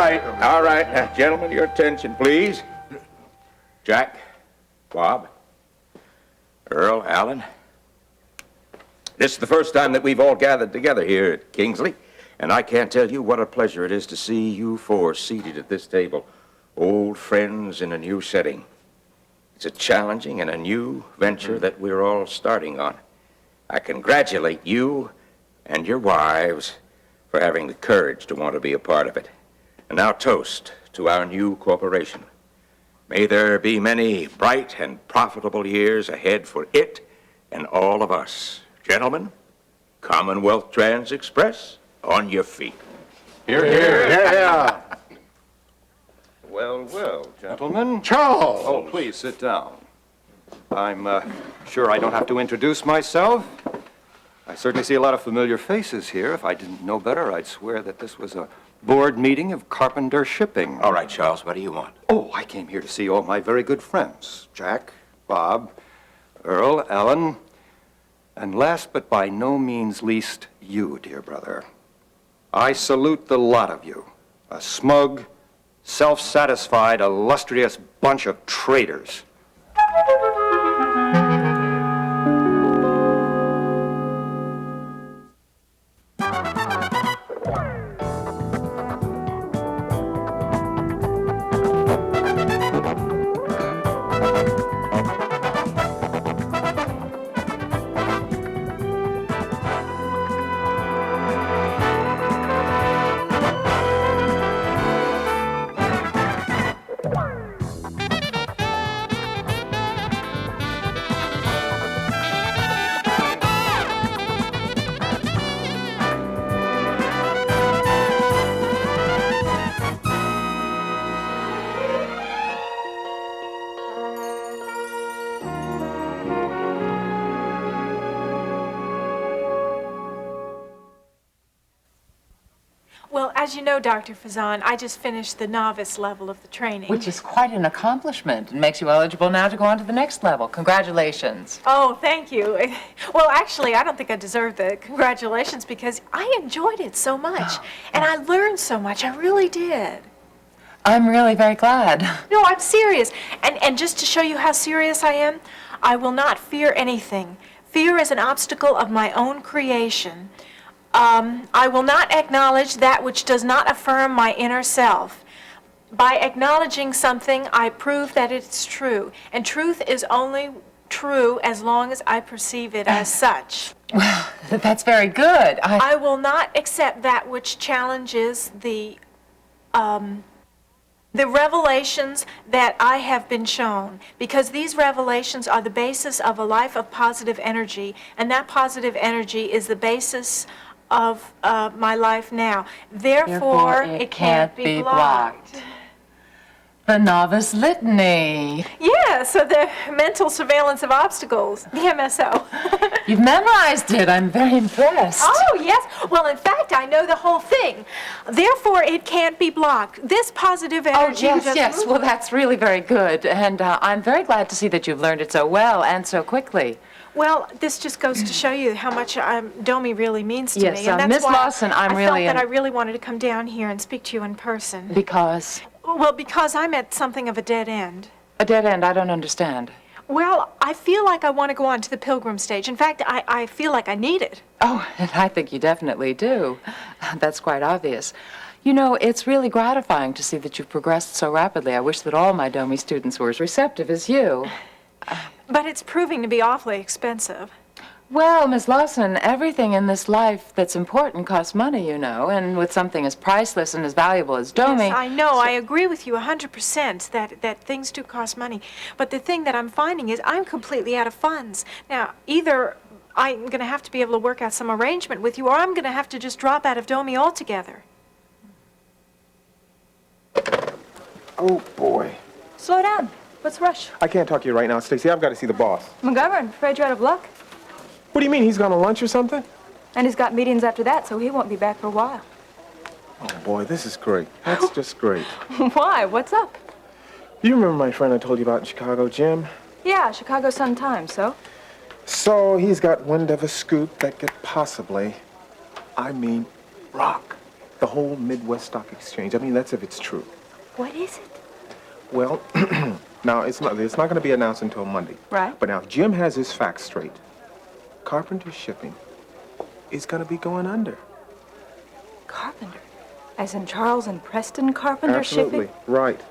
All right. Now, gentlemen, your attention, please. Jack, Bob, Earl, Alan. This is the first time that we've all gathered together here at Kingsley, and I can't tell you what a pleasure it is to see you four seated at this table, old friends in a new setting. It's a challenging and a new venture that we're all starting on. I congratulate you and your wives for having the courage to want to be a part of it. And now toast to our new corporation. May there be many bright and profitable years ahead for it and all of us. Gentlemen, Commonwealth Trans Express, on your feet. Hear, hear. Yeah. Well, well, gentlemen. Charles! Oh, please sit down. I'm sure I don't have to introduce myself. I certainly see a lot of familiar faces here. If I didn't know better, I'd swear that this was a board meeting of Carpenter Shipping. All right, Charles, what do you want? Oh, I came here to see all my very good friends. Jack, Bob, Earl, Alan, and last but by no means least, you, dear brother. I salute the lot of you. A smug, self-satisfied, illustrious bunch of traitors. Well, as you know, Dr. Fazan, I just finished the novice level of the training. Which is quite an accomplishment and makes you eligible now to go on to the next level. Congratulations. Oh, thank you. Well, actually, I don't think I deserve the congratulations because I enjoyed it so much. And I learned so much. I really did. I'm really very glad. No, I'm serious. And just to show you how serious I am, I will not fear anything. Fear is an obstacle of my own creation. I will not acknowledge that which does not affirm my inner self. By acknowledging something, I prove that it's true. And truth is only true as long as I perceive it as such. Well, that's very good. I will not accept that which challenges the revelations that I have been shown, because these revelations are the basis of a life of positive energy, and that positive energy is the basis of my life now. Therefore, it can't be blocked. The Novice Litany. Yeah, so the mental surveillance of obstacles, the MSO. You've memorized it. I'm very impressed. Oh, yes. Well, in fact, I know the whole thing. Therefore, it can't be blocked. This positive energy... Oh, yes. Well, that's really very good. And I'm very glad to see that you've learned it so well and so quickly. Well, this just goes to show you how much Domi really means to me. Yes, And that's Miss why Lawson, I felt that I really wanted to come down here and speak to you in person. Because? Well, because I'm at something of a dead end. A dead end? I don't understand. Well, I feel like I want to go on to the pilgrim stage. In fact, I feel like I need it. Oh, and I think you definitely do. That's quite obvious. You know, it's really gratifying to see that you've progressed so rapidly. I wish that all my Domi students were as receptive as you. But it's proving to be awfully expensive. Well, Miss Lawson, everything in this life that's important costs money, you know, and with something as priceless and as valuable as Domi... Yes, I know. I agree with you 100% that things do cost money. But the thing that I'm finding is I'm completely out of funds. Now, either I'm going to have to be able to work out some arrangement with you, or I'm going to have to just drop out of Domi altogether. Oh, boy. Slow down. What's the rush? I can't talk to you right now, Stacy. I've got to see the boss. McGovern, I'm afraid you're out of luck. What do you mean? He's gone to lunch or something? And he's got meetings after that, so he won't be back for a while. Oh, boy, this is great. That's just great. Why? What's up? You remember my friend I told you about in Chicago, Jim? Yeah, Chicago Sun-Times, so? So he's got wind of a scoop that could possibly, I mean, rock The whole Midwest Stock Exchange. I mean, that's if it's true. What is it? Well, now, it's not going to be announced until Monday. Right. But now, if Jim has his facts straight, Carpenter Shipping is going to be going under. Carpenter. As in Charles and Preston Carpenter Absolutely. Shipping? Right.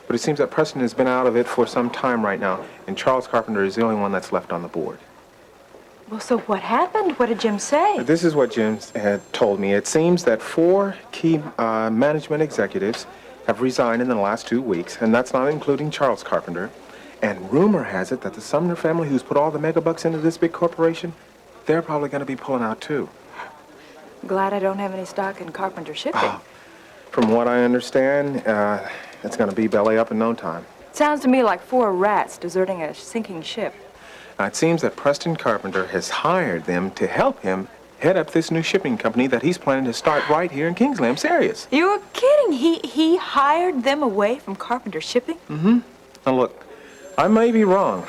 But it seems that Preston has been out of it for some time right now, and Charles Carpenter is the only one that's left on the board. Well, so what happened? What did Jim say? This is what Jim had told me. It seems that 4 key management executives have resigned in the last 2 weeks, and that's not including Charles Carpenter. And rumor has it that the Sumner family, who's put all the megabucks into this big corporation, they're probably going to be pulling out too. Glad I don't have any stock in Carpenter Shipping. From what I understand, it's going to be belly up in no time. Sounds to me like 4 rats deserting a sinking ship. Now, it seems that Preston Carpenter has hired them to help him head up this new shipping company that he's planning to start right here in Kingsley. I'm serious. You're kidding. He hired them away from Carpenter Shipping? Now, look, I may be wrong,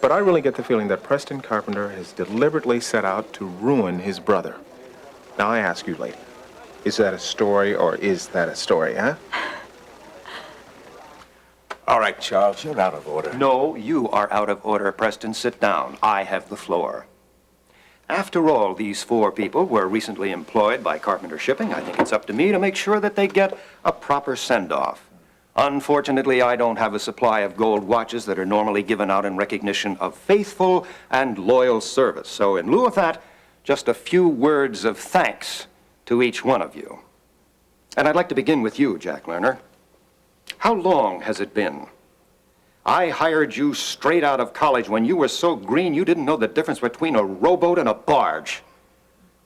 but I really get the feeling that Preston Carpenter has deliberately set out to ruin his brother. Now, I ask you, lady, is that a story or is that a story, huh? All right, Charles, you're out of order. No, you are out of order, Preston. Sit down. I have the floor. After all, these 4 people were recently employed by Carpenter Shipping. I think it's up to me to make sure that they get a proper send-off. Unfortunately, I don't have a supply of gold watches that are normally given out in recognition of faithful and loyal service. So in lieu of that, just a few words of thanks to each one of you. And I'd like to begin with you, Jack Lerner. How long has it been? I hired you straight out of college when you were so green you didn't know the difference between a rowboat and a barge.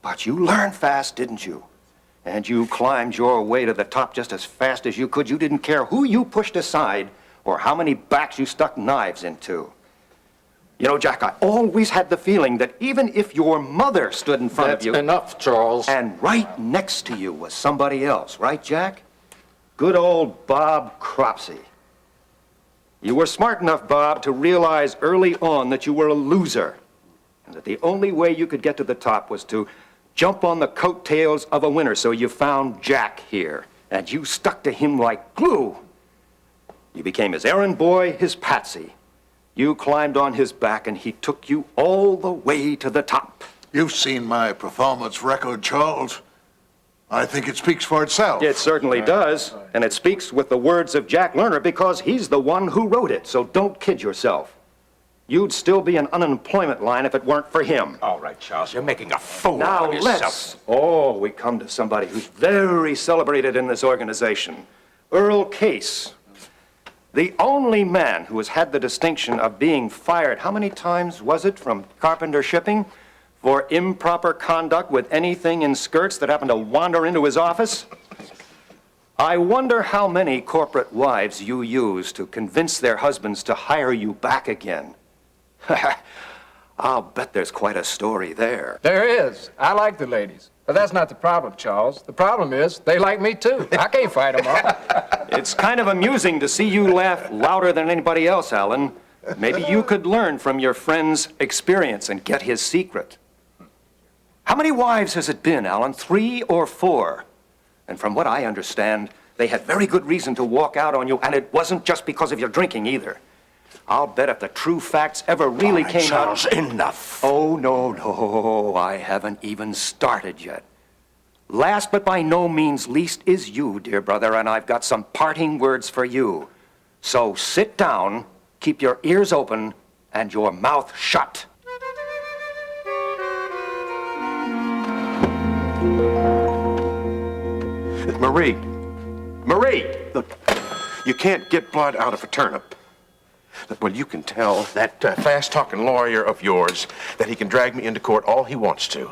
But you learned fast, didn't you? And you climbed your way to the top just as fast as you could. You didn't care who you pushed aside or how many backs you stuck knives into. You know, Jack, I always had the feeling that even if your mother stood in front of you... That's enough, Charles. And right next to you was somebody else, right, Jack? Good old Bob Cropsey. You were smart enough, Bob, to realize early on that you were a loser, and that the only way you could get to the top was to jump on the coattails of a winner. So you found Jack here, and you stuck to him like glue. You became his errand boy, his patsy. You climbed on his back, and he took you all the way to the top. You've seen my performance record, Charles. I think it speaks for itself. It certainly does, and it speaks with the words of Jack Lerner because he's the one who wrote it, so don't kid yourself. You'd still be an unemployment line if it weren't for him. All right, Charles, you're making a fool Now out of yourself. we come to somebody who's very celebrated in this organization. Earl Case. The only man who has had the distinction of being fired, how many times was it, from Carpenter Shipping? For improper conduct with anything in skirts that happened to wander into his office? I wonder how many corporate wives you use to convince their husbands to hire you back again. I'll bet there's quite a story there. There is. I like the ladies. But that's not the problem, Charles. The problem is they like me too. I can't fight them all. It's kind of amusing to see you laugh louder than anybody else, Alan. Maybe you could learn from your friend's experience and get his secret. How many wives has it been, Alan? 3 or 4? And from what I understand, they had very good reason to walk out on you, and it wasn't just because of your drinking either. I'll bet if the true facts ever really came Charles, out... enough. Oh, no, I haven't even started yet. Last but by no means least is you, dear brother, and I've got some parting words for you. So sit down, keep your ears open, and your mouth shut. Marie! Look, you can't get blood out of a turnip. Well, you can tell that fast-talking lawyer of yours that he can drag me into court all he wants to.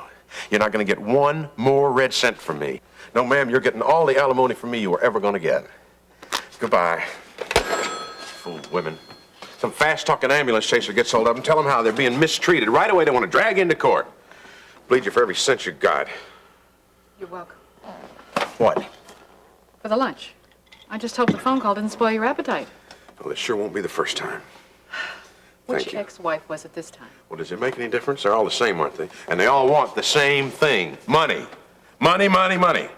You're not going to get 1 more red cent from me. No, ma'am, you're getting all the alimony from me you were ever going to get. Goodbye. Fool women. Some fast-talking ambulance chaser gets hold of them, tell them how they're being mistreated. Right away, they want to drag you into court. Bleed you for every cent you got. You're welcome. What? For the lunch. I just hope the phone call didn't spoil your appetite. Well, it sure won't be the first time. Thank Which you. ex-wife was it this time? Well, does it make any difference? They're all the same, aren't they? And they all want the same thing. Money. Money, money, money.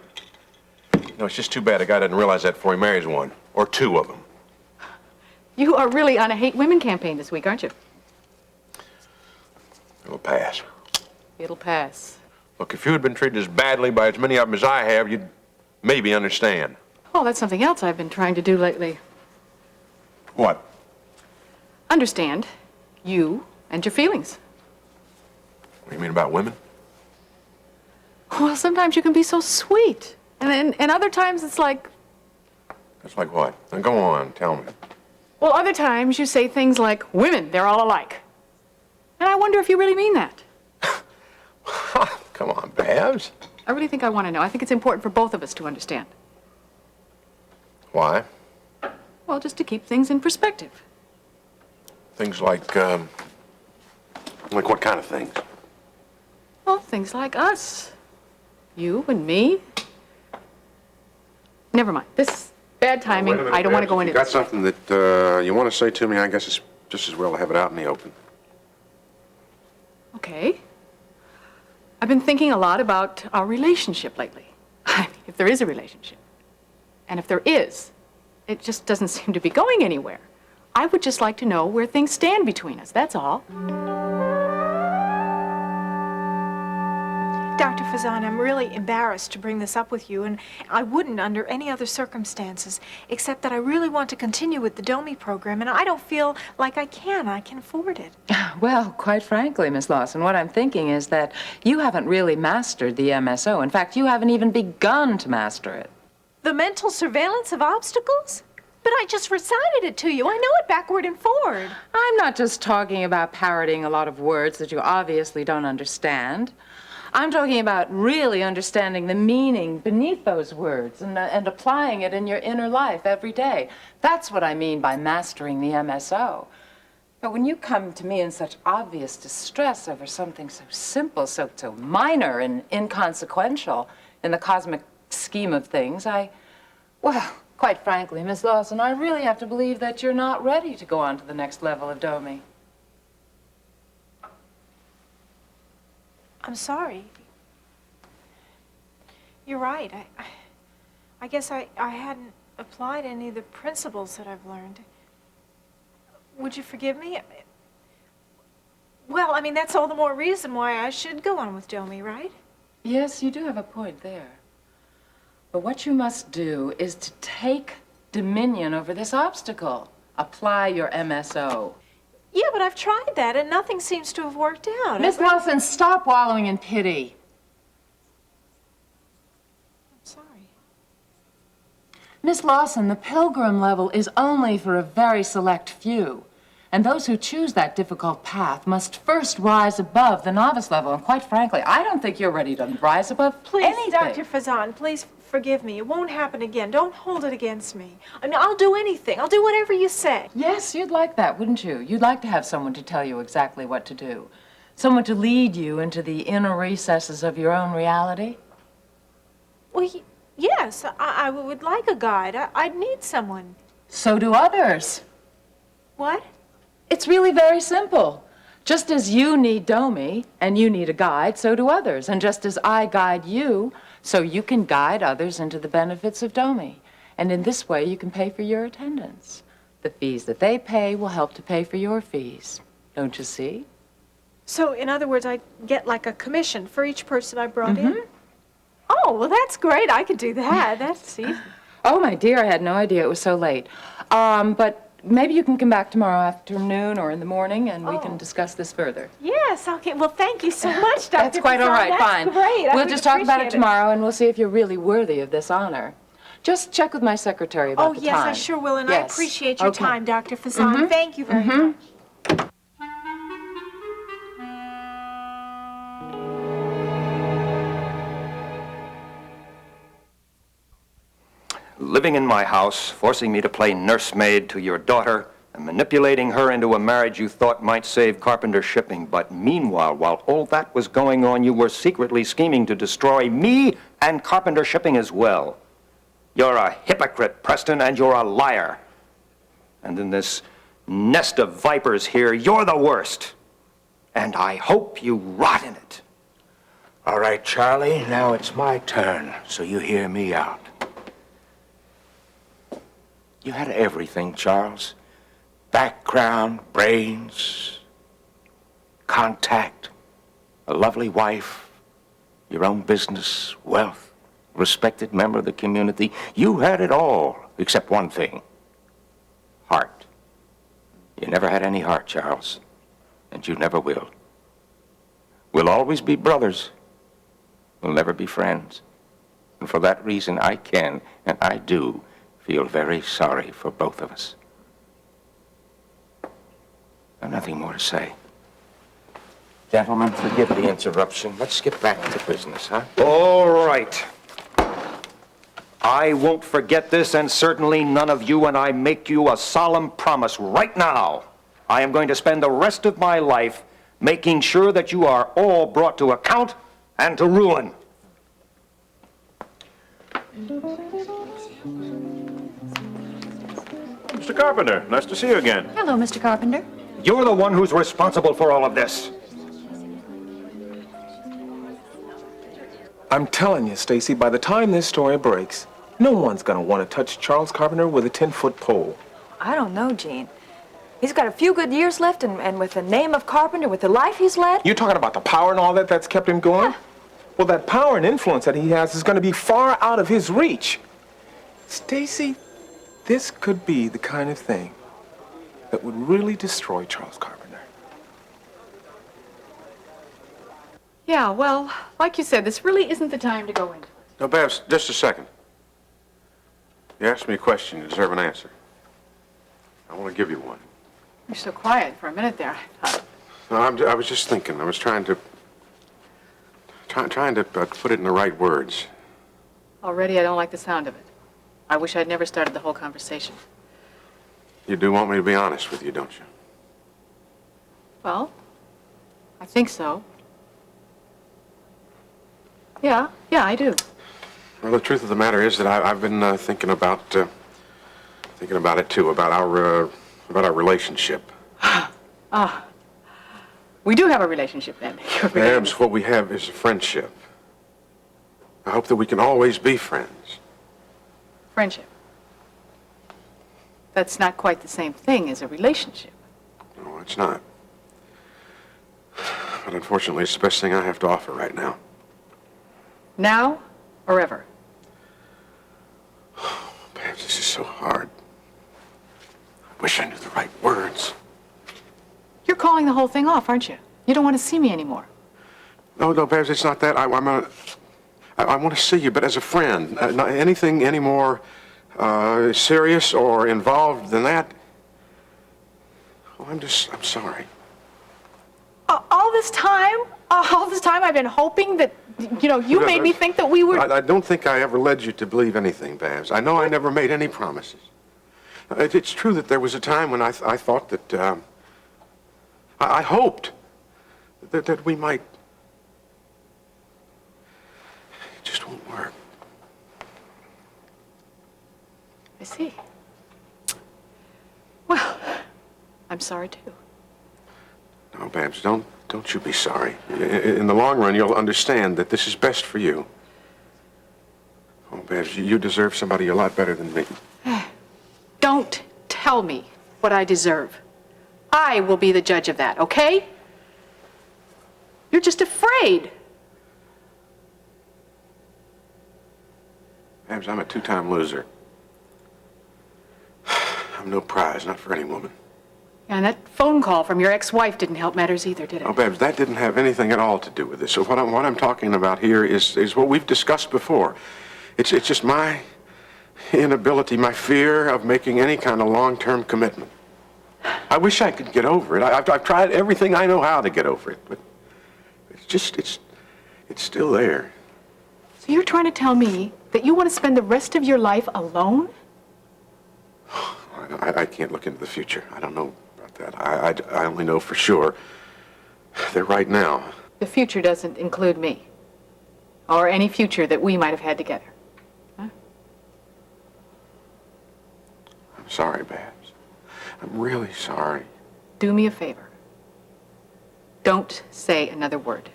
No, it's just too bad a guy doesn't realize that before he marries one. Or two of them. You are really on a hate women campaign this week, aren't you? It'll pass. It'll pass. Look, if you had been treated as badly by as many of them as I have, you'd maybe understand. Oh, that's something else I've been trying to do lately. What? Understand you and your feelings. What do you mean about women? Well, sometimes you can be so sweet. And other times it's like, That's like what? Now go on, tell me. well, other times you say things like, women, they're all alike. And I wonder if you really mean that. Come on, Babs. I really think I want to know. I think it's important for both of us to understand. Why? Well, just to keep things in perspective. Things like what kind of things? Well, things like us. You and me. Never mind. This bad timing. Wait a minute, I don't want to Babs. go If into you got this. something that you want to say to me, I guess it's just as well to have it out in the open. Okay. I've been thinking a lot about our relationship lately. I mean, if there is a relationship. And if there is, it just doesn't seem to be going anywhere. I would just like to know where things stand between us, that's all. Dr. Fazan, I'm really embarrassed to bring this up with you, and I wouldn't under any other circumstances, except that I really want to continue with the DOMI program, and I don't feel like I can afford it. Well, quite frankly, Miss Lawson, what I'm thinking is that you haven't really mastered the MSO. In fact, you haven't even begun to master it. The mental surveillance of obstacles? But I just recited it to you. I know it backward and forward. I'm not just talking about parroting a lot of words that you obviously don't understand. I'm talking about really understanding the meaning beneath those words and applying it in your inner life every day. That's what I mean by mastering the MSO. But when you come to me in such obvious distress over something so simple, so minor and inconsequential in the cosmic scheme of things, well, quite frankly, Miss Lawson, I really have to believe that you're not ready to go on to the next level of DOMI. I'm sorry. You're right. I guess I hadn't applied any of the principles that I've learned. Would you forgive me? Well, I mean, that's all the more reason why I should go on with DOMI, right? Yes, you do have a point there. But what you must do is to take dominion over this obstacle. Apply your MSO. Yeah, but I've tried that, and nothing seems to have worked out. Miss Lawson, stop wallowing in pity. I'm sorry. Miss Lawson, the pilgrim level is only for a very select few. And those who choose that difficult path must first rise above the novice level. And quite frankly, I don't think you're ready to rise above Please, anything. Dr. Fazan, please forgive me. It won't happen again. Don't hold it against me. I mean, I'll do anything. I'll do whatever you say. Yes, you'd like that, wouldn't you? You'd like to have someone to tell you exactly what to do. Someone to lead you into the inner recesses of your own reality. Well, yes, I would like a guide. I'd need someone. So do others. What? It's really very simple. Just as you need DOMI and you need a guide, so do others. And just as I guide you, so you can guide others into the benefits of DOMI. And in this way, you can pay for your attendance. The fees that they pay will help to pay for your fees. Don't you see? So, in other words, I get like a commission for each person I brought in? Oh, well, that's great. I could do that. That's easy. Oh, my dear, I had no idea it was so late. But maybe you can come back tomorrow afternoon or in the morning and we can discuss this further. Yes, okay. Well, thank you so much, Dr. That's quite all Fazan. right, That's fine. Great. I We'll would just talk about it appreciate tomorrow and we'll see if you're really worthy of this honor. Just check with my secretary about Oh, the yes, time. I sure will, and I Yes. appreciate your Okay. time, Dr. Fazan. Thank you very much. Living in my house, forcing me to play nursemaid to your daughter, and manipulating her into a marriage you thought might save Carpenter Shipping. But meanwhile, while all that was going on, you were secretly scheming to destroy me and Carpenter Shipping as well. You're a hypocrite, Preston, and you're a liar. And in this nest of vipers here, you're the worst. And I hope you rot in it. All right, Charlie, now it's my turn, so you hear me out. You had everything, Charles. Background, brains, contact, a lovely wife, your own business, wealth, respected member of the community. You had it all, except one thing. Heart. You never had any heart, Charles, and you never will. We'll always be brothers. We'll never be friends. And for that reason, I can, and I do, feel very sorry for both of us. I've nothing more to say. Gentlemen, forgive the interruption. Let's get back to business, huh? All right. I won't forget this, and certainly none of you, and I make you a solemn promise right now. I am going to spend the rest of my life making sure that you are all brought to account and to ruin. Mr. Carpenter, nice to see you again. Hello, Mr. Carpenter. You're the one who's responsible for all of this. I'm telling you, Stacy, by the time this story breaks, no one's gonna want to touch Charles Carpenter with a 10-foot pole. I don't know, Gene. He's got a few good years left, and with the name of Carpenter, with the life he's led. You're talking about the power and all that that's kept him going? Yeah. Well, that power and influence that he has is gonna be far out of his reach. Stacy, this could be the kind of thing that would really destroy Charles Carpenter. Yeah, well, like you said, this really isn't the time to go into it. No, Babs, just a second. You asked me a question, you deserve an answer. I want to give you one. You're so quiet for a minute there. No, I was just thinking. I was trying to put it in the right words. Already, I don't like the sound of it. I wish I'd never started the whole conversation. You do want me to be honest with you, don't you? Well, I think so. Yeah, I do. Well, the truth of the matter is that I've been thinking about it too, about our relationship. We do have a relationship then. Babs, what we have is a friendship. I hope that we can always be friends. Friendship. That's not quite the same thing as a relationship. No, it's not. But unfortunately, it's the best thing I have to offer right now. Now or ever? Babs, this is so hard. I wish I knew the right words. You're calling the whole thing off, aren't you? You don't want to see me anymore. No, Babs, it's not that. I want to see you, but as a friend. Not anything any more serious or involved than that. Oh, I'm sorry. All this time I've been hoping that, you made me think that we were... I don't think I ever led you to believe anything, Babs. I know I never made any promises. It's true that there was a time when I thought that, I hoped that we might... It just won't work. I see. Well, I'm sorry too. No, Babs, don't you be sorry. In the long run, you'll understand that this is best for you. Oh, Babs, you deserve somebody a lot better than me. Don't tell me what I deserve. I will be the judge of that, okay? You're just afraid. Babs, I'm a two-time loser. I'm no prize, not for any woman. And that phone call from your ex-wife didn't help matters either, did it? Oh, Babs, that didn't have anything at all to do with this. So what I'm talking about here is what we've discussed before. It's just my inability, my fear of making any kind of long-term commitment. I wish I could get over it. I've tried everything I know how to get over it, but it's still there. So you're trying to tell me that you want to spend the rest of your life alone? I can't look into the future. I don't know about that. I only know for sure that right now. The future doesn't include me. Or any future that we might have had together. Huh? I'm sorry, Babs. I'm really sorry. Do me a favor. Don't say another word.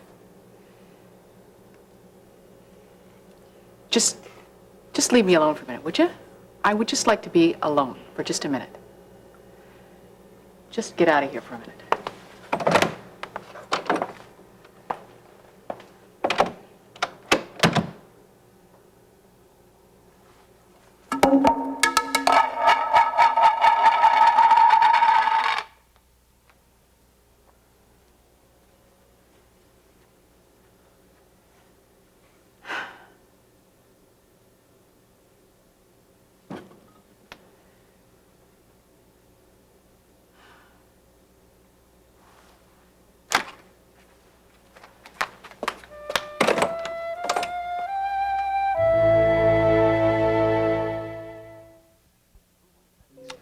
Just leave me alone for a minute, would you? I would just like to be alone for just a minute. Just get out of here for a minute.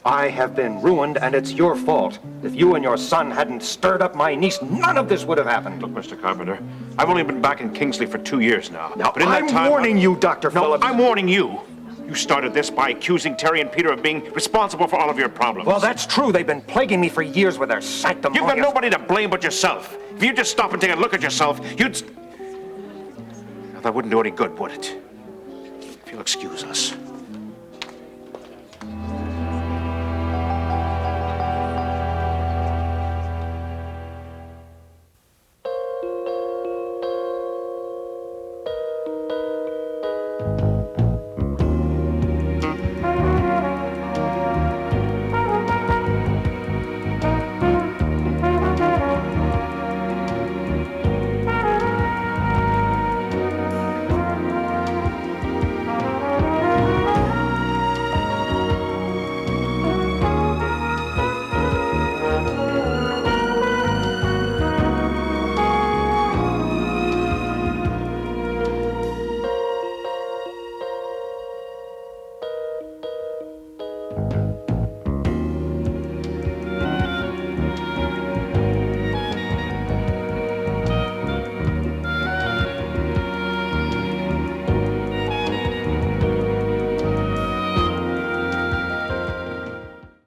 I have been ruined, and it's your fault. If you and your son hadn't stirred up my niece, none of this would have happened. Look, Mr. Carpenter, I've only been back in Kingsley for 2 years now. But in that I'm time, warning you, Dr. No, Phillips. I'm warning you. You started this by accusing Terry and Peter of being responsible for all of your problems. Well, that's true. They've been plaguing me for years with their sanctimonious... You've got nobody to blame but yourself. If you just stop and take a look at yourself, you'd... Now, that wouldn't do any good, would it? If you'll excuse us.